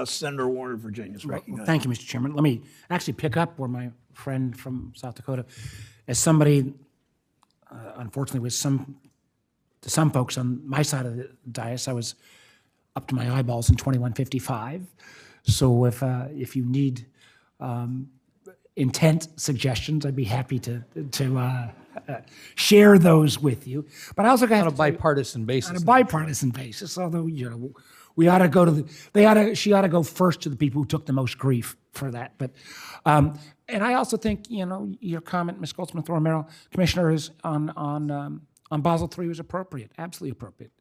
Senator Warner, Virginia is Well, recognized. thank you, Mr. Chairman. Let me actually pick up where my friend from South Dakota, as somebody, unfortunately, with to some folks on my side of the dais, I was up to my eyeballs in 2155. So if you need intent suggestions, I'd be happy to share those with you. But I also got On a bipartisan basis. on a bipartisan basis. Although we ought to go to she ought to go first to the people who took the most grief for that. But and I also think your comment, Ms. Goldsmith-Romero, Commissioner, is on Basel III was appropriate, absolutely appropriate,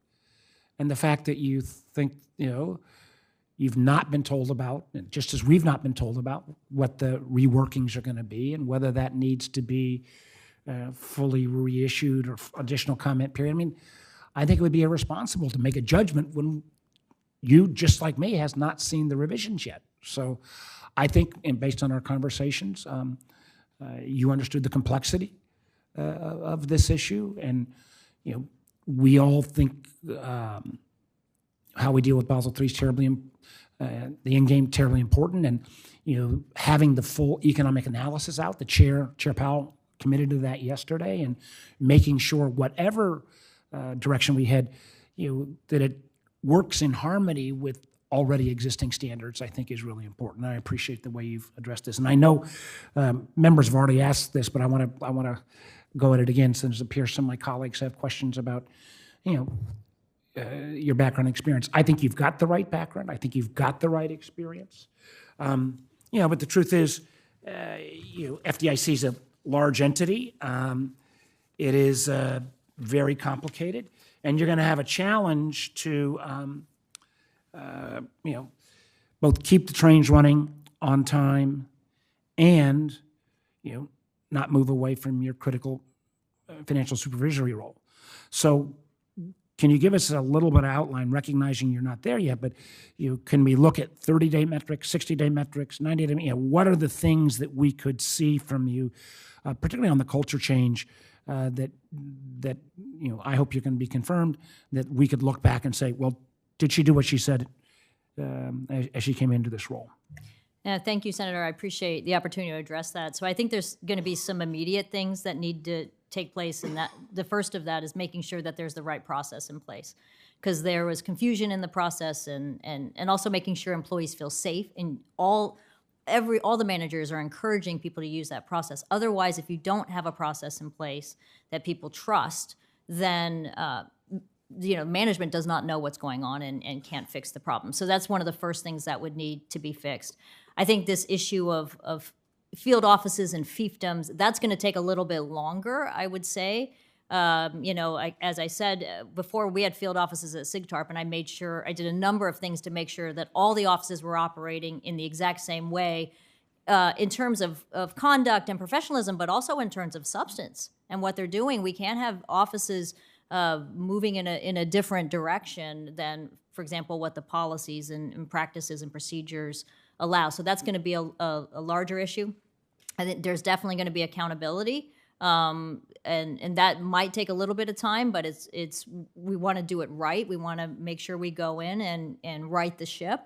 and the fact that you think you've not been told about, just as we've not been told about, what the reworkings are going to be and whether that needs to be fully reissued or additional comment period. I mean, I think it would be irresponsible to make a judgment when you, just like me, has not seen the revisions yet. So I think, and based on our conversations, you understood the complexity of this issue, and we all think how we deal with Basel III is terribly, the Endgame, terribly important, and having the full economic analysis out. The Chair Powell committed to that yesterday, and making sure whatever direction we head, that it works in harmony with already existing standards, I think is really important. I appreciate the way you've addressed this, and I know members have already asked this, but I want to go at it again, since it appears some of my colleagues have questions about, your background experience. I think you've got the right background. I think you've got the right experience. But the truth is, FDIC is a large entity. It is very complicated, and you're going to have a challenge to, both keep the trains running on time and, not move away from your critical financial supervisory role. So can you give us a little bit of outline, recognizing you're not there yet, but can we look at 30-day metrics, 60-day metrics, 90-day, what are the things that we could see from you, particularly on the culture change, that I hope you're going to be confirmed, that we could look back and say, well, did she do what she said as she came into this role? Thank you, Senator. I appreciate the opportunity to address that. So I think there's going to be some immediate things that need to take place, and that the first of that is making sure that there's the right process in place, because there was confusion in the process, and also making sure employees feel safe. And all the managers are encouraging people to use that process. Otherwise, if you don't have a process in place that people trust, then management does not know what's going on and can't fix the problem. So that's one of the first things that would need to be fixed. I think this issue of field offices and fiefdoms, that's going to take a little bit longer, I would say. As I said before, we had field offices at SIGTARP, and I did a number of things to make sure that all the offices were operating in the exact same way, in terms of conduct and professionalism, but also in terms of substance and what they're doing. We can't have offices moving in a different direction than, for example, what the policies and practices and procedures allow. So that's going to be a larger issue. I think there's definitely going to be accountability, and that might take a little bit of time, but we want to do it right. We want to make sure we go in and right the ship.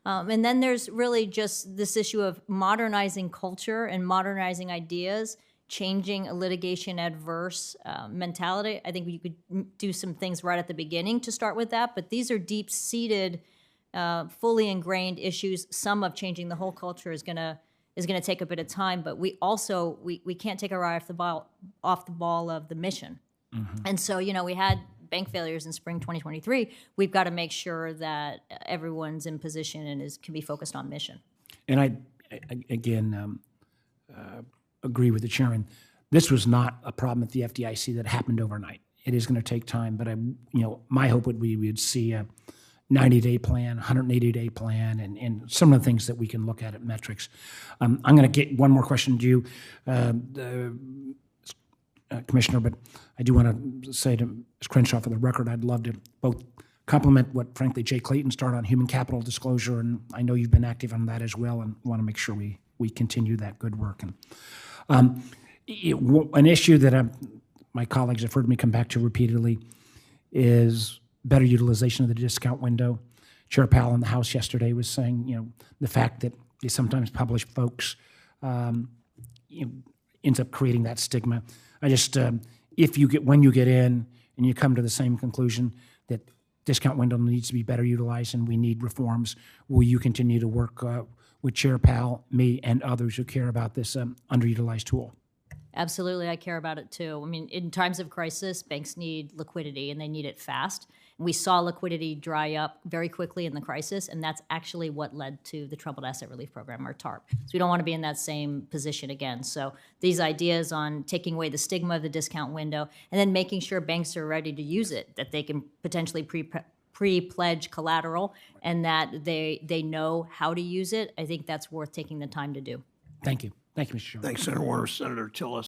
And then there's really just this issue of modernizing culture and modernizing ideas, changing a litigation adverse mentality. I think we could do some things right at the beginning to start with that, but these are deep-seated, fully ingrained issues. Some of changing the whole culture is going to take a bit of time, but we also we can't take our eye off the ball of the mission. Mm-hmm. And so we had bank failures in spring 2023. We've got to make sure that everyone's in position and can be focused on mission. And I again agree with the chairman. This was not a problem at the FDIC that happened overnight. It is going to take time, but my hope would be we'd see a 90-day plan, 180-day plan, and some of the things that we can look at metrics. I'm going to get one more question to you, Commissioner, but I do want to say to Ms. Crenshaw, for the record, I'd love to both compliment what, frankly, Jay Clayton started on human capital disclosure, and I know you've been active on that as well, and want to make sure we continue that good work. And an issue that my colleagues have heard me come back to repeatedly is better utilization of the discount window. Chair Powell in the House yesterday was saying, the fact that they sometimes publish folks ends up creating that stigma. I just, when you get in and you come to the same conclusion that discount window needs to be better utilized and we need reforms, will you continue to work with Chair Powell, me, and others who care about this underutilized tool? Absolutely, I care about it too. I mean, in times of crisis, banks need liquidity and they need it fast. We saw liquidity dry up very quickly in the crisis, and that's actually what led to the Troubled Asset Relief Program, or TARP. So we don't want to be in that same position again. So these ideas on taking away the stigma of the discount window and then making sure banks are ready to use it, that they can potentially pre-pledge collateral and that they know how to use it, I think that's worth taking the time to do. Thank you. Thank you, Mr. Chairman. Thanks, Senator Warner. Senator Tillis.